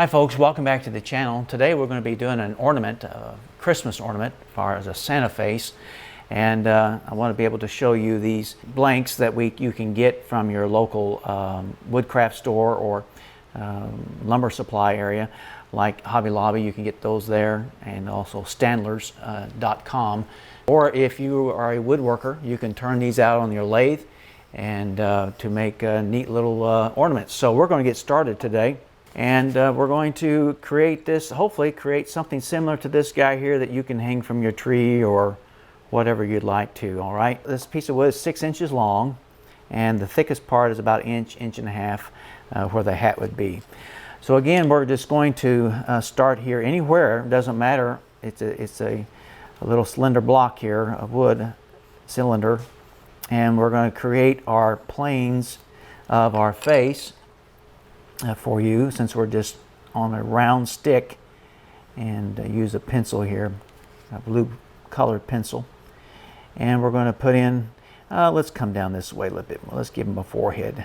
Hi folks, welcome back to the channel. Today we're going to be doing an ornament, a Christmas ornament as far as a Santa face. And I want to be able to show you these blanks that you can get from your local woodcraft store or lumber supply area like Hobby Lobby. You can get those there, and also Standlers.com. Or if you are a woodworker, you can turn these out on your lathe and to make neat little ornaments. So we're going to get started today. And we're going to create this, hopefully create something similar to this guy here that you can hang from your tree or whatever you'd like to, all right? This piece of wood is 6 inches long, and the thickest part is about an inch and a half where the hat would be. So again, we're just going to start here anywhere, it doesn't matter. It's a little slender block here of wood, cylinder, and we're going to create our planes of our face for you, since we're just on a round stick, and use a pencil here, a blue colored pencil, and we're going to put in let's come down this way a little bit more. Let's give him a forehead.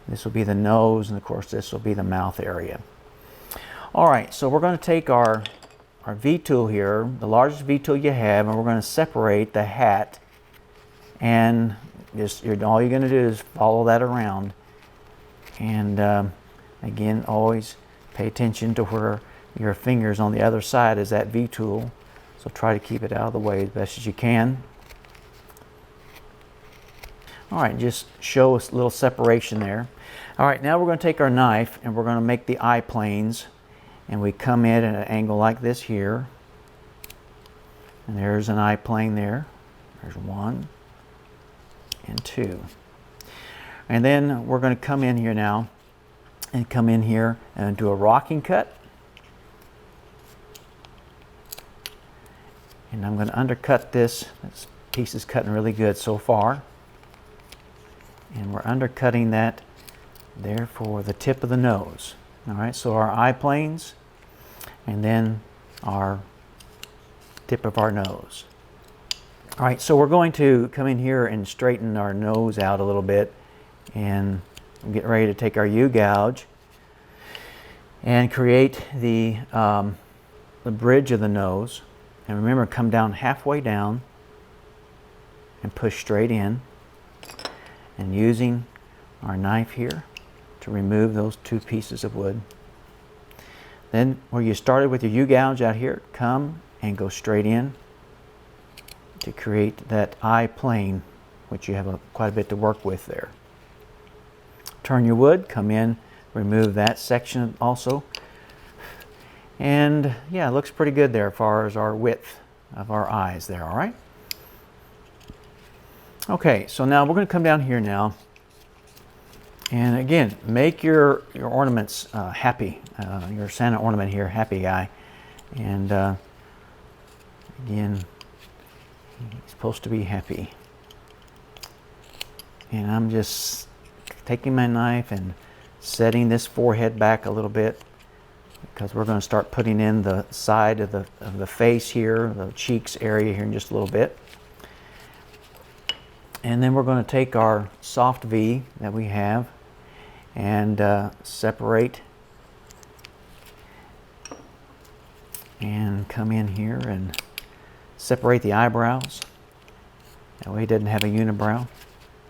This will be the nose, and of course this will be the mouth area. All right, so we're going to take our V tool here, the largest V tool you have, and we're going to separate the hat, and just all you're going to do is follow that around. And again, always pay attention to where your fingers on the other side is that V tool. So try to keep it out of the way as best as you can. All right, just show us a little separation there. All right, now we're going to take our knife and we're going to make the eye planes. And we come in at an angle like this here. And there's an eye plane there. There's 1 and 2. And then we're going to come in here now and come in here and do a rocking cut. And I'm going to undercut this. This piece is cutting really good so far. And we're undercutting that there for the tip of the nose. All right, so our eye planes and then our tip of our nose. All right, so we're going to come in here and straighten our nose out a little bit and get ready to take our U-gouge and create the bridge of the nose. And remember, come down halfway down and push straight in, and using our knife here to remove those 2 pieces of wood. Then where you started with your U-gouge out here, come and go straight in to create that eye plane, which you have quite a bit to work with there. Turn your wood, come in, remove that section also. And yeah, it looks pretty good there as far as our width of our eyes there, all right? Okay, so now we're going to come down here now. And again, make your ornaments happy. Your Santa ornament here, happy guy. And again, he's supposed to be happy. And I'm just taking my knife and setting this forehead back a little bit, because we're going to start putting in the side of the face here, the cheeks area here in just a little bit. And then we're going to take our soft V that we have and separate and come in here and separate the eyebrows. That way he doesn't have a unibrow.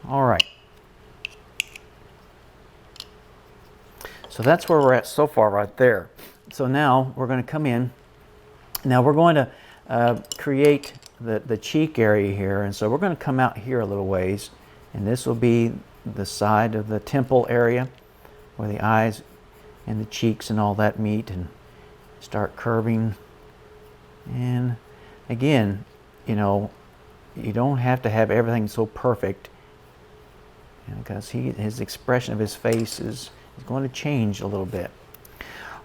All right. So that's where we're at so far right there. So now we're going to come in. Now we're going to create the cheek area here. And so we're going to come out here a little ways. And this will be the side of the temple area where the eyes and the cheeks and all that meet, and start curving. And again, you know, you don't have to have everything so perfect, because his expression of his face is going to change a little bit.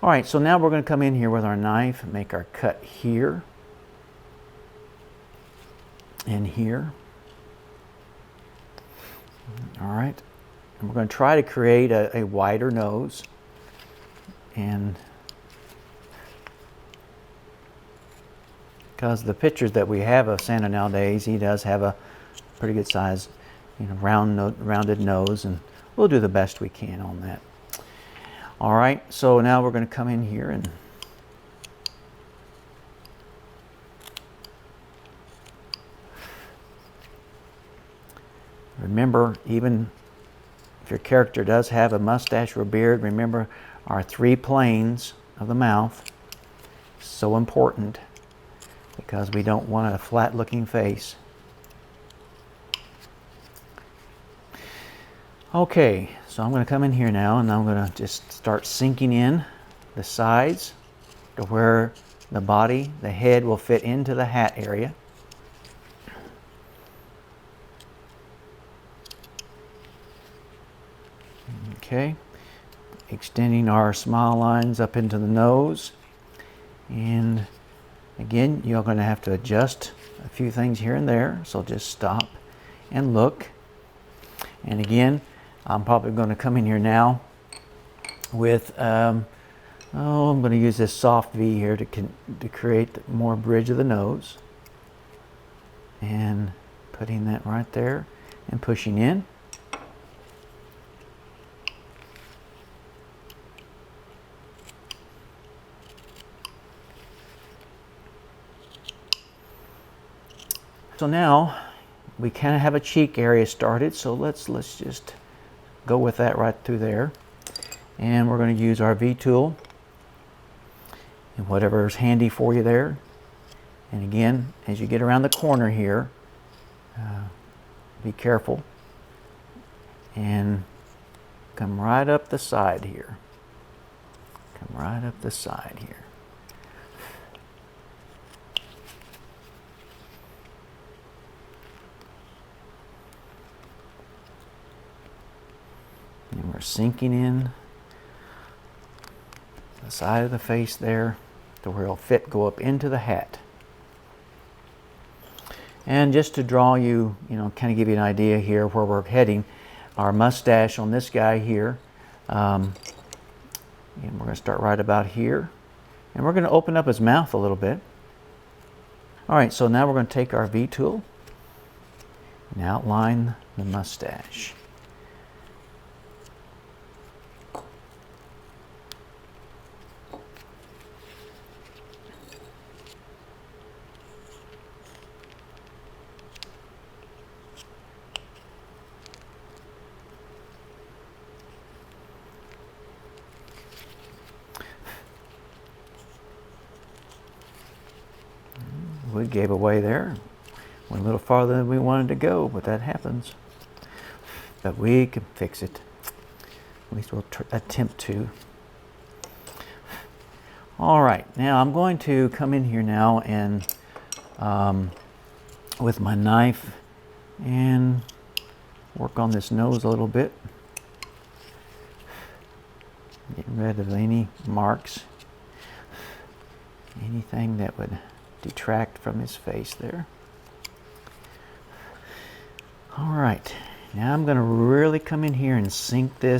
All right, so now we're going to come in here with our knife and make our cut here and here. All right, and we're going to try to create a wider nose, and because the pictures that we have of Santa nowadays, he does have a pretty good size, rounded nose, and we'll do the best we can on that. All right, so now we're going to come in here and remember, even if your character does have a mustache or a beard, remember our 3 planes of the mouth. So important, because we don't want a flat looking face. Okay, so I'm going to come in here now and I'm going to just start sinking in the sides to where the body, the head will fit into the hat area. Okay, extending our smile lines up into the nose. And again, you're going to have to adjust a few things here and there, so just stop and look. And again, I'm probably going to come in here now with, I'm going to use this soft V here to create more bridge of the nose. And putting that right there and pushing in. So now we kind of have a cheek area started, so let's just go with that right through there. And we're going to use our V tool and whatever is handy for you there. And again, as you get around the corner here, be careful and come right up the side here. Come right up the side here. And we're sinking in the side of the face there to where it'll fit, go up into the hat. And just to draw you, kind of give you an idea here where we're heading, our mustache on this guy here, and we're going to start right about here. And we're going to open up his mouth a little bit. All right, so now we're going to take our V tool and outline the mustache. We gave away there. Went a little farther than we wanted to go, but that happens. But we can fix it. At least we'll attempt to. All right, now I'm going to come in here now and with my knife and work on this nose a little bit. Getting rid of any marks, anything that would detract from his face there. All right, now I'm going to really come in here and sink the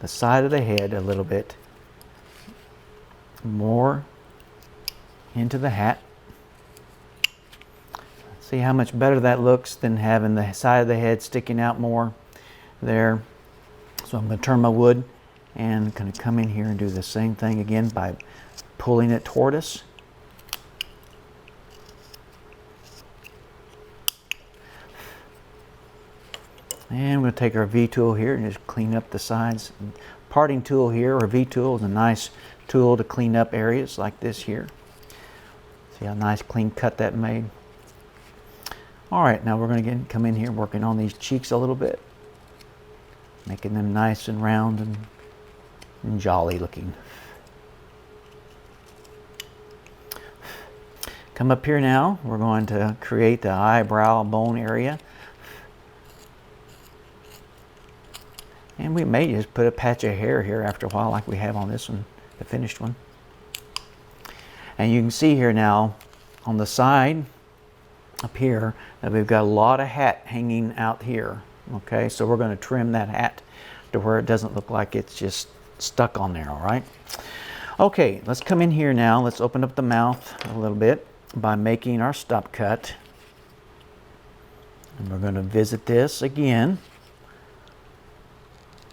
side of the head a little bit more into the hat. See how much better that looks than having the side of the head sticking out more there. So I'm going to turn my wood and going to come in here and do the same thing again by pulling it toward us. And we're going to take our V tool here and just clean up the sides. Parting tool here, or V tool, is a nice tool to clean up areas like this here. See how nice clean cut that made. All right, now we're going to come in here working on these cheeks a little bit, making them nice and round and jolly looking. Come up here now, we're going to create the eyebrow bone area. And we may just put a patch of hair here after a while like we have on this one, the finished one. And you can see here now on the side up here that we've got a lot of hat hanging out here. Okay, so we're going to trim that hat to where it doesn't look like it's just stuck on there, all right? Okay, let's come in here now. Let's open up the mouth a little bit by making our stop cut. And we're going to visit this again.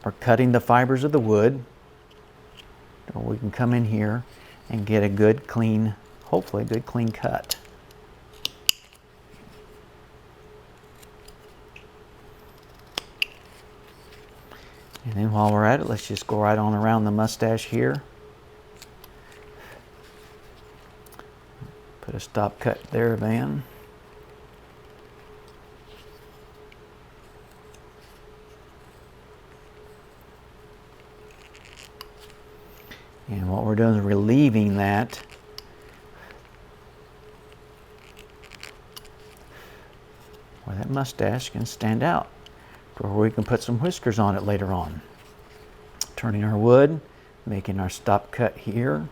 We're cutting the fibers of the wood or we can come in here and get a good clean, hopefully a good clean cut. And then while we're at it, let's just go right on around the mustache here. Put a stop cut there, Van. And what we're doing is relieving that where that mustache can stand out, where we can put some whiskers on it later on. Turning our wood, making our stop cut here.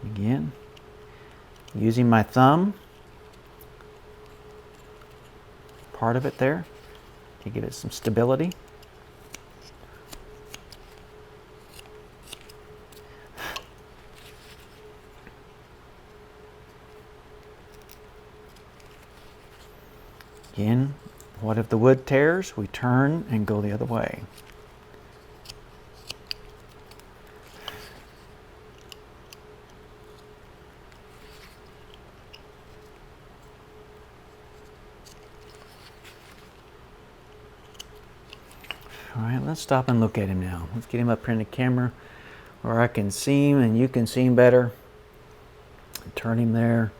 Again, using my thumb, part of it there, to give it some stability. Again, what if the wood tears? We turn and go the other way. All right, let's stop and look at him now. Let's get him up here in the camera where I can see him and you can see him better. Turn him there.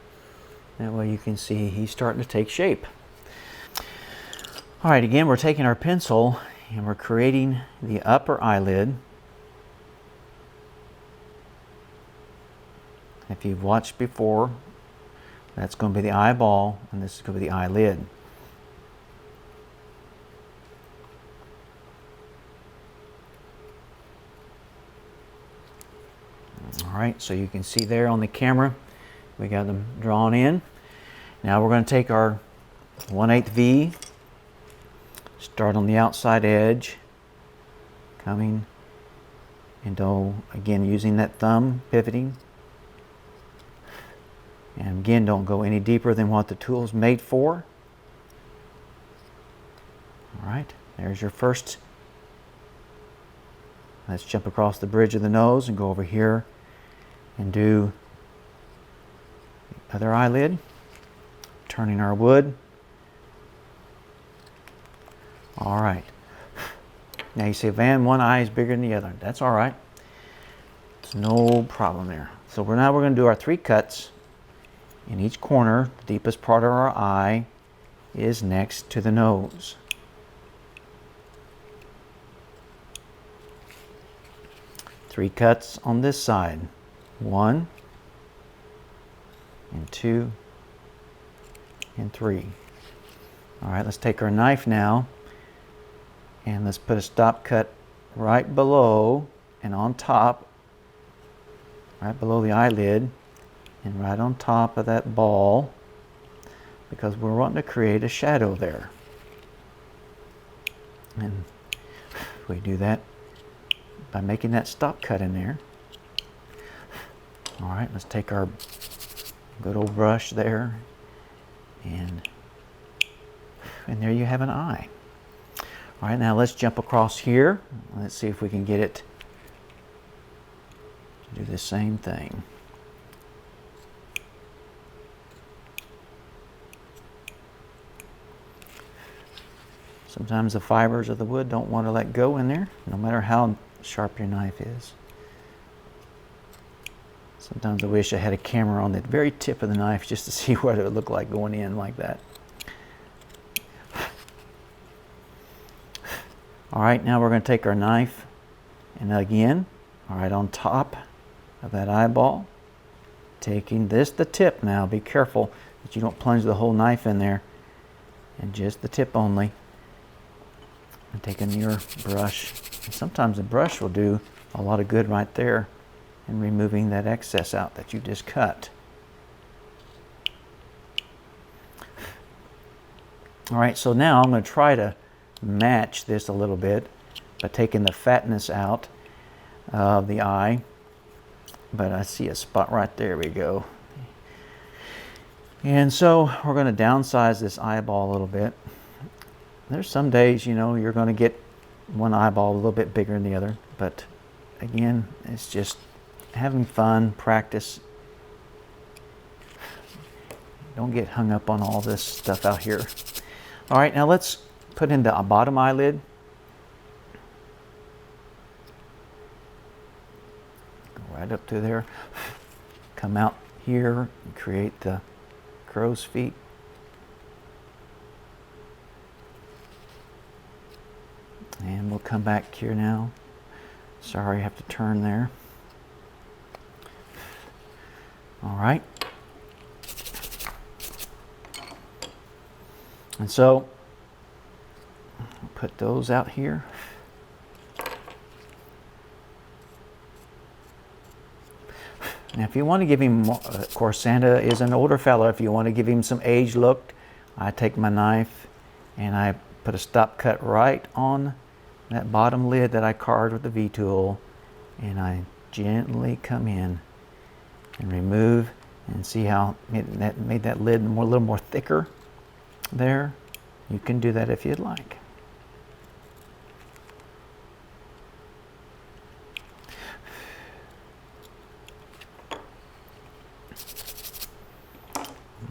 That way you can see he's starting to take shape. All right, again, we're taking our pencil and we're creating the upper eyelid. If you've watched before, that's going to be the eyeball and this is going to be the eyelid. All right, so you can see there on the camera, we got them drawn in. Now we're going to take our 1/8 V, start on the outside edge, coming and again using that thumb, pivoting. And again, don't go any deeper than what the tool's made for. All right, there's your first. Let's jump across the bridge of the nose and go over here and do the other eyelid, turning our wood. All right. Now you say, Van, one eye is bigger than the other. That's all right. It's no problem there. So now we're going to do our 3 cuts in each corner. The deepest part of our eye is next to the nose. Three cuts on this side. 1 and 2 and 3. All right, let's take our knife now and let's put a stop cut right below and on top, right below the eyelid and right on top of that ball, because we're wanting to create a shadow there. And we do that by making that stop cut in there. All right, let's take our good old brush there, and there you have an eye. All right, now let's jump across here. Let's see if we can get it to do the same thing. Sometimes the fibers of the wood don't want to let go in there, no matter how sharp your knife is. Sometimes I wish I had a camera on the very tip of the knife just to see what it would look like going in like that. All right, now we're going to take our knife and again, all right, on top of that eyeball, taking this, the tip now, be careful that you don't plunge the whole knife in there, and just the tip only. And taking your brush, and sometimes the brush will do a lot of good right there and removing that excess out that you just cut. All right, so now I'm going to try to match this a little bit by taking the fatness out of the eye, but I see a spot right there. We go. And so we're going to downsize this eyeball a little bit. There's some days, you know, you're going to get one eyeball a little bit bigger than the other, but again, it's just having fun, practice. Don't get hung up on all this stuff out here. All right, now let's put in the bottom eyelid. Go right up through there. Come out here and create the crow's feet. And we'll come back here now. Sorry, I have to turn there. All right. And so, I'll put those out here. Now, if you want to give him more, of course, Santa is an older fellow. If you want to give him some age look, I take my knife and I put a stop cut right on that bottom lid that I carved with the V-tool, and I gently come in and remove, and see how that made that lid a little more thicker there. You can do that if you'd like.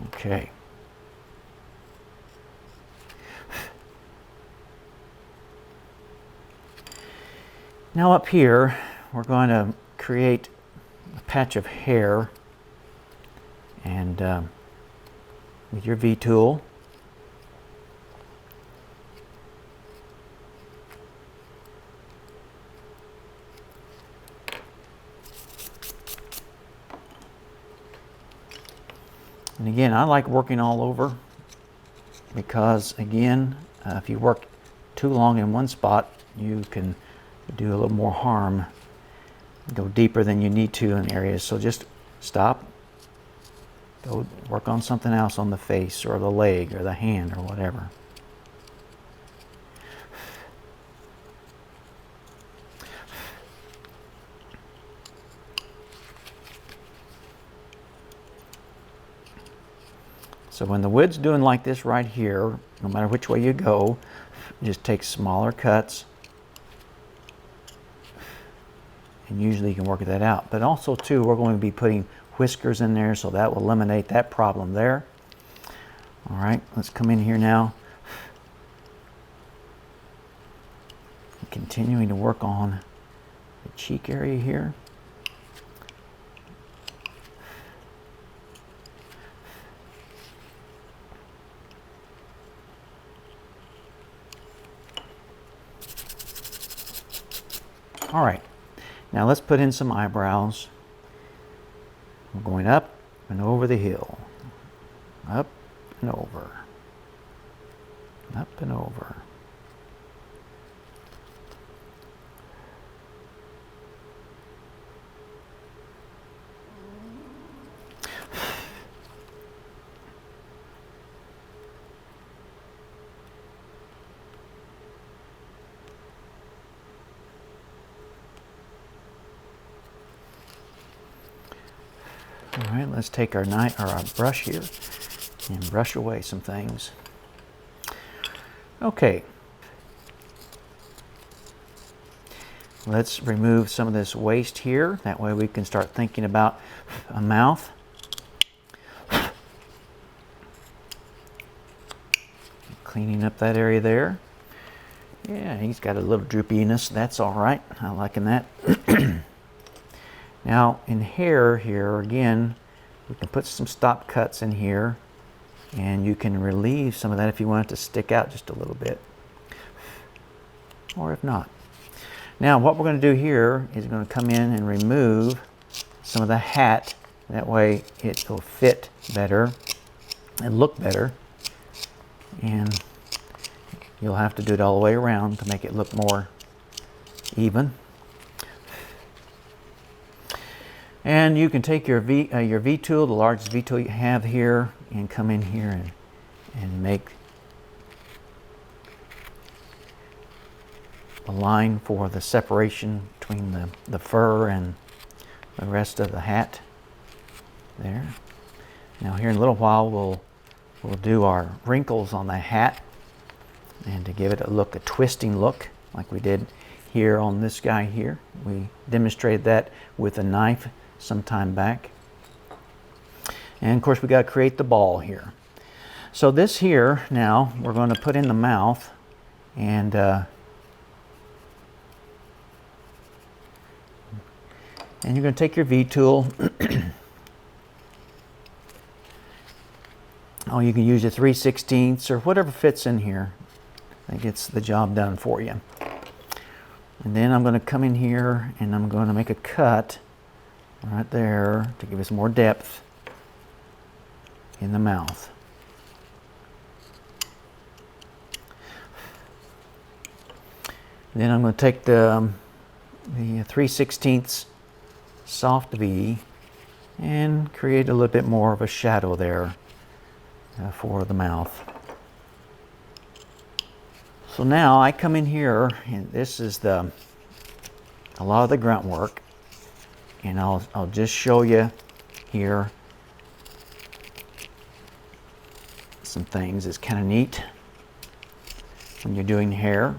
Okay. Now up here, we're going to create a patch of hair, and with your V-tool, and again, I like working all over because, again, if you work too long in one spot, you can do a little more harm, go deeper than you need to in areas. So just stop, go work on something else on the face or the leg or the hand or whatever. So when the wood's doing like this right here, no matter which way you go, just take smaller cuts, and usually you can work that out. But also too, we're going to be putting whiskers in there, so that will eliminate that problem there. All right, let's come in here now. Continuing to work on the cheek area here. All right. Now let's put in some eyebrows. We're going up and over the hill. Up and over. Up and over. All right, let's take our knife or our brush here and brush away some things. Okay. Let's remove some of this waste here. That way we can start thinking about a mouth. Cleaning up that area there. Yeah, he's got a little droopiness. That's all right. I'm liking that. Now in hair here, again, we can put some stop cuts in here, and you can relieve some of that if you want it to stick out just a little bit, or if not. Now what we're going to do here is we're going to come in and remove some of the hat. That way it will fit better and look better, and you'll have to do it all the way around to make it look more even. And you can take your V-tool, the largest V-tool you have here, and come in here and make a line for the separation between the fur and the rest of the hat there. Now here in a little while we'll do our wrinkles on the hat, and to give it a look, a twisting look like we did here on this guy here. We demonstrated that with a knife some time back. And of course we got to create the ball here. So this here now we're going to put in the mouth, and you're going to take your V tool. Oh, you can use your 3/16 or whatever fits in here that gets the job done for you. And then I'm going to come in here and I'm going to make a cut right there to give us more depth in the mouth. Then I'm going to take the 3/16 soft V and create a little bit more of a shadow there for the mouth. So now I come in here, and this is a lot of the grunt work, and I'll just show you here some things. It's kind of neat when you're doing hair.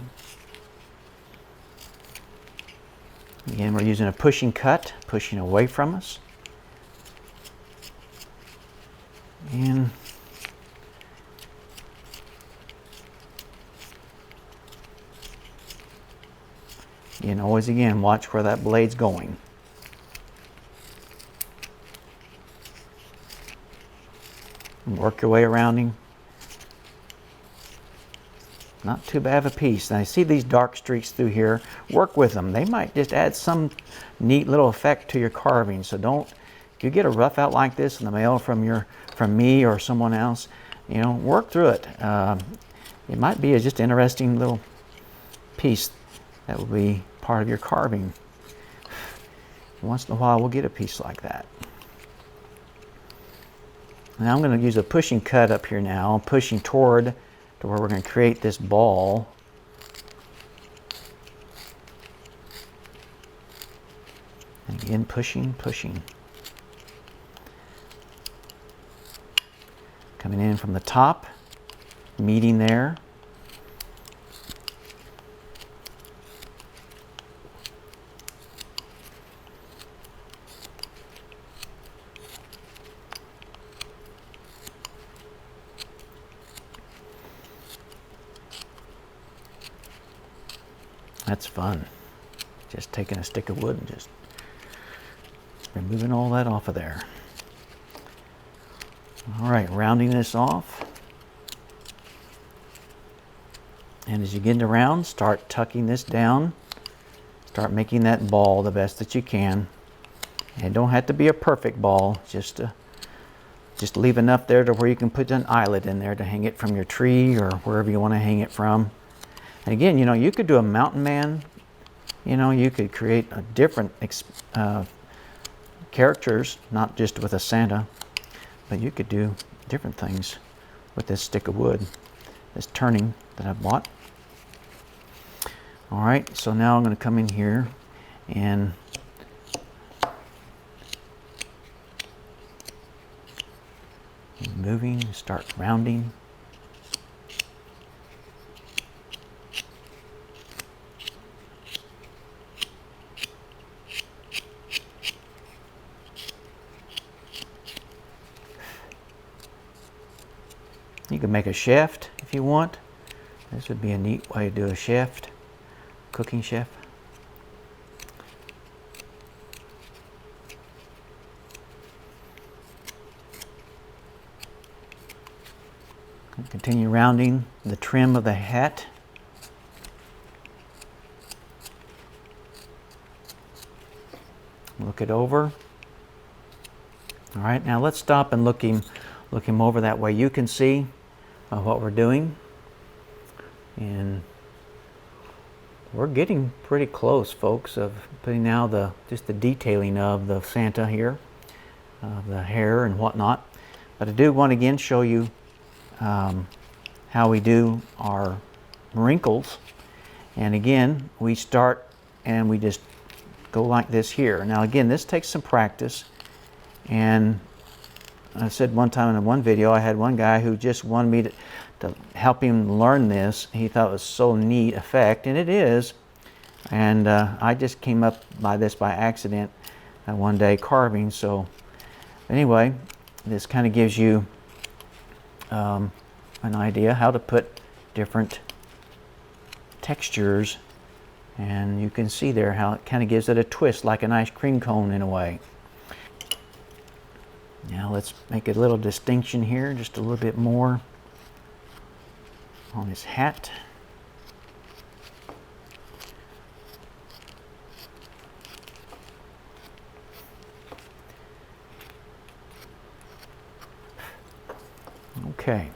Again, we're using a pushing cut, pushing away from us. And always again, watch where that blade's going. And work your way around him. Not too bad of a piece. Now, you see these dark streaks through here, work with them. They might just add some neat little effect to your carving. So don't, if you get a rough out like this in the mail from me or someone else, work through it. It might be just an interesting little piece that will be part of your carving. Once in a while we'll get a piece like that. Now I'm going to use a pushing cut up here now, pushing toward to where we're going to create this ball. And again, pushing. Coming in from the top, meeting there. That's fun. Just taking a stick of wood and just removing all that off of there. All right, rounding this off. And as you get around, start tucking this down. Start making that ball the best that you can. And it don't have to be a perfect ball, just leave enough there to where you can put an eyelid in there to hang it from your tree or wherever you want to hang it from. And again, you could do a mountain man. You could create a different characters, not just with a Santa, but you could do different things with this stick of wood, this turning that I bought. All right, so now I'm going to come in here and moving, start rounding. You can make a shaft if you want. This would be a neat way to do a shaft, cooking shaft. Continue rounding the trim of the hat. Look it over. All right, now let's stop and look him over that way. You can see what we're doing, and we're getting pretty close, folks, of putting now just the detailing of the Santa here, the hair and whatnot. But I do want to again show you how we do our wrinkles. And again, we start and we just go like this here. Now again, this takes some practice, and I said one time in one video, I had one guy who just wanted me to help him learn this. He thought it was so neat effect, and it is. And I just came up by this by accident one day carving. So anyway, this kind of gives you an idea how to put different textures, and you can see there how it kind of gives it a twist like an ice cream cone in a way. Now let's make a little distinction here, just a little bit more on his hat. Okay,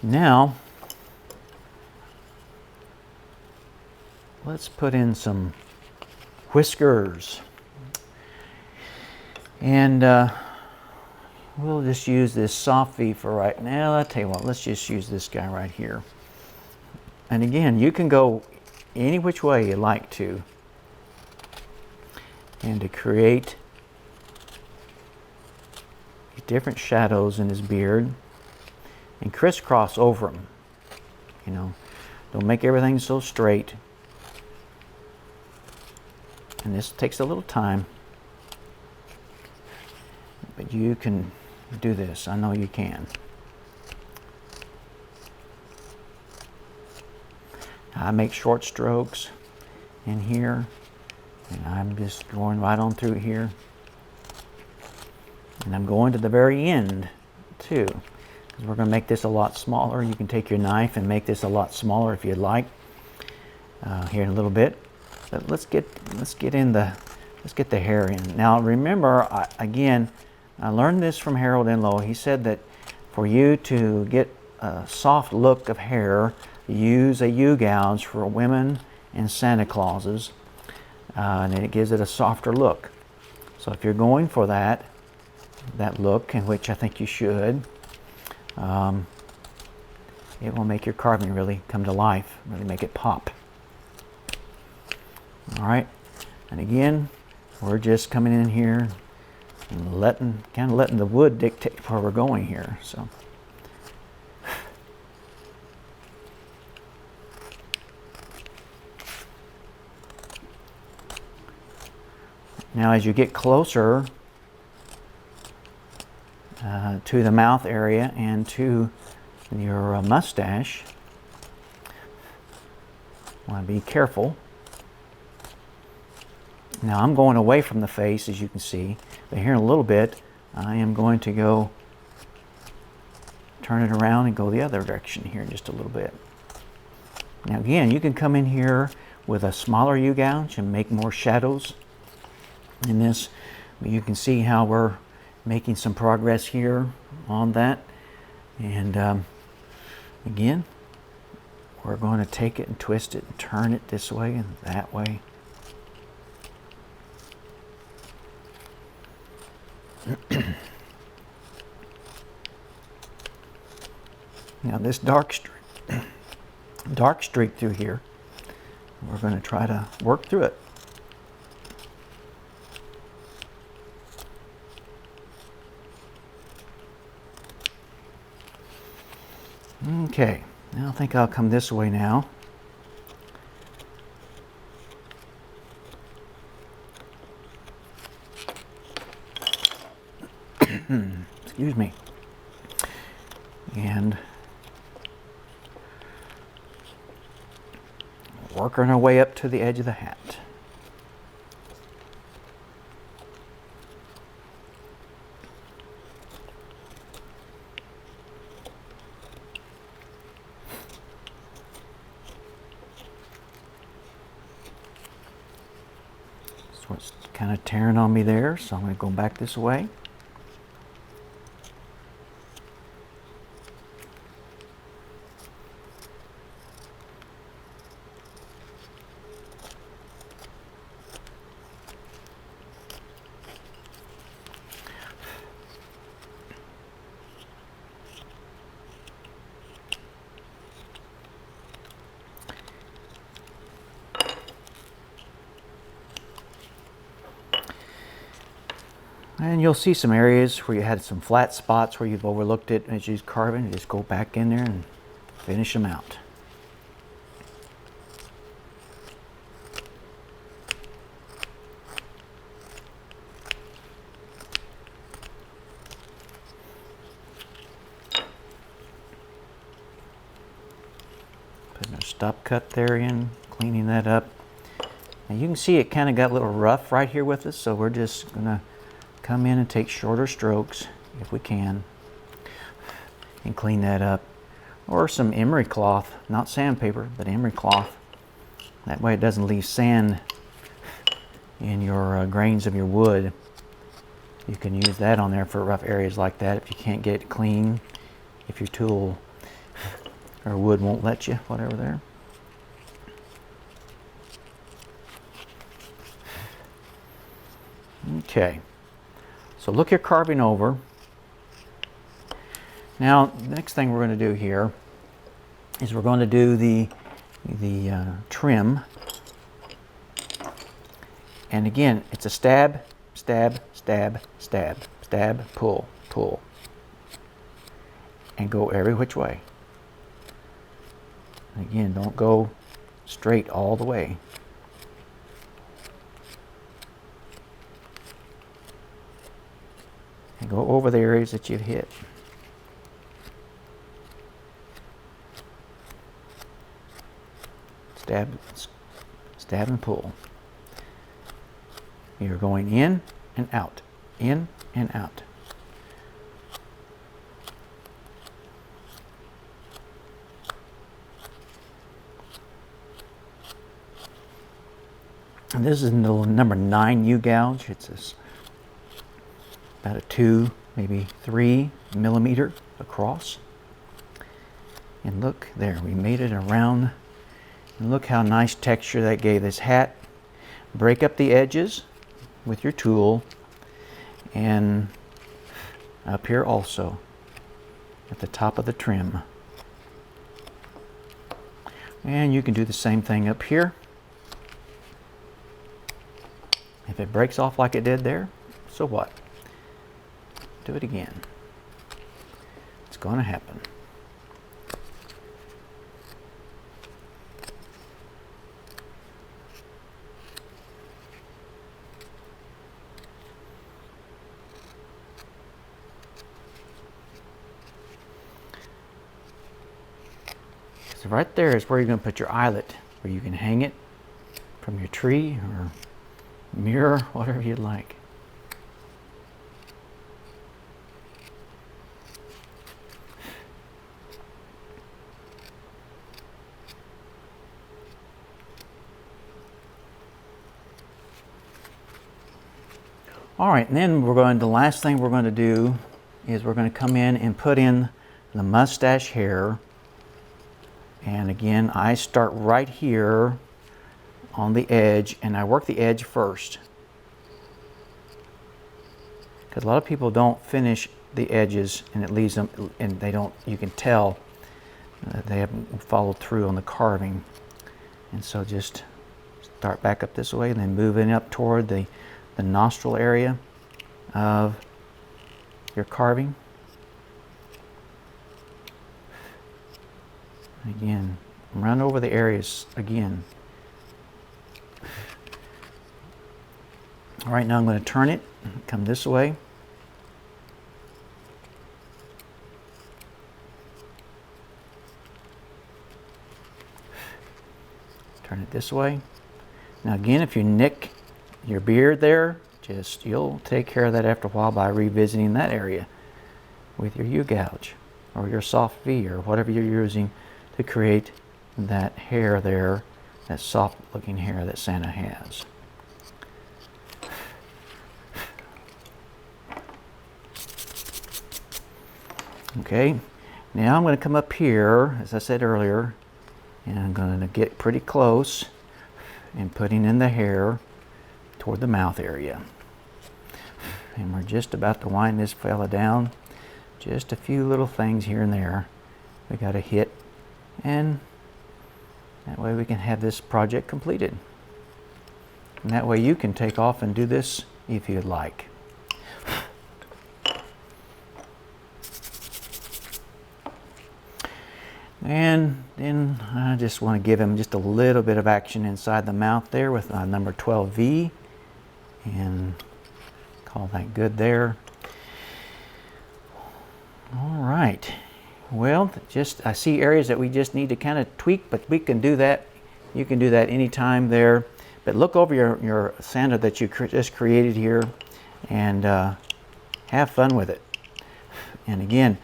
now let's put in some whiskers, and we'll just use this soft V for right now. I'll tell you what, let's just use this guy right here. And again, you can go any which way you like to, and to create different shadows in his beard and crisscross over them. You know, don't make everything so straight. And this takes a little time, but you can do this. I know you can. I make short strokes in here, and I'm just going right on through here. And I'm going to the very end too, because we're going to make this a lot smaller. You can take your knife and make this a lot smaller if you'd like here in a little bit. But let's get the hair in. Now remember, again, I learned this from Harold Enlow. He said that for you to get a soft look of hair, use a U-gouge for women and Santa Clauses, and it gives it a softer look. So if you're going for that look, in which I think you should, it will make your carving really come to life, really make it pop. All right, and again, we're just coming in here and kind of letting the wood dictate where we're going here. So now as you get closer to the mouth area and to your mustache, want to be careful. Now I'm going away from the face, as you can see, but here in a little bit I am going to go turn it around and go the other direction here in just a little bit. Now again, you can come in here with a smaller U-gouge and make more shadows in this, but you can see how we're making some progress here on that. And again, we're going to take it and twist it and turn it this way and that way. Now this dark streak through here, we're going to try to work through it. Okay, now I think I'll come this way now. Excuse me. And working our way up to the edge of the hat. So it's kind of tearing on me there, so I'm going to go back this way. And you'll see some areas where you had some flat spots where you've overlooked it as you're carving. You just go back in there and finish them out. stop cut there in, cleaning that up. And you can see it kind of got a little rough right here with us, so we're just going to come in and take shorter strokes if we can and clean that up. Or some emery cloth, not sandpaper, but emery cloth. That way it doesn't leave sand in your grains of your wood. You can use that on there for rough areas like that if you can't get it clean, if your tool or wood won't let you, whatever there. Okay, so look, you're carving over. Now, the next thing we're going to do here is we're going to do the trim. And again, it's a stab, stab, stab, stab, stab, pull, pull. And go every which way. Again, don't go straight all the way. And go over the areas that you've hit. Stab, stab and pull. You're going in and out, in and out. And this is the number 9 U-gouge. It's about a 2, maybe 3 millimeter across. And look there, we made it around. And look how nice texture that gave this hat. Break up the edges with your tool, and up here also at the top of the trim. And you can do the same thing up here. If it breaks off like it did there, so what? Do it again. It's going to happen. So right there is where you're going to put your eyelet, where you can hang it from your tree or mirror, whatever you'd like. All right, and then the last thing we're going to do is we're going to come in and put in the mustache hair. And again, I start right here on the edge, and I work the edge first. Because a lot of people don't finish the edges, and it leaves them, and they don't, you can tell they haven't followed through on the carving. And so just start back up this way and then moving up toward the nostril area of your carving. Again, run over the areas again. All right, now I'm going to turn it, come this way. Turn it this way. Now again, if you nick your beard there, you'll take care of that after a while by revisiting that area with your U-gouge or your soft V or whatever you're using to create that hair there, that soft looking hair that Santa has. Okay, now I'm going to come up here, as I said earlier, and I'm going to get pretty close and putting in the hair toward the mouth area. And we're just about to wind this fella down. Just a few little things here and there we got to hit, and that way we can have this project completed. And that way you can take off and do this if you'd like. And then I just want to give him just a little bit of action inside the mouth there with number 12V, and call that good there. All right, Well, just I see areas that we just need to kind of tweak, but we can do that. You can do that anytime there. But look over your Santa that you just created here, and have fun with it. And again,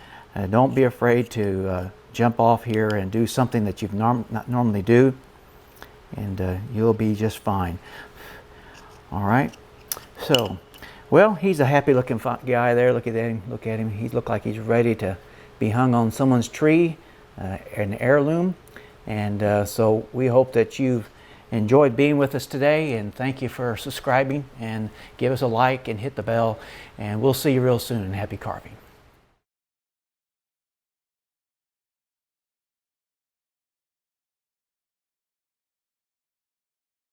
don't be afraid to jump off here and do something that you've not normally do, and you'll be just fine. All right. So, well, he's a happy looking guy there. Look at him. Look at him. He looks like he's ready to be hung on someone's tree, an heirloom. And so we hope that you've enjoyed being with us today, and thank you for subscribing, and give us a like and hit the bell, and we'll see you real soon. Happy carving.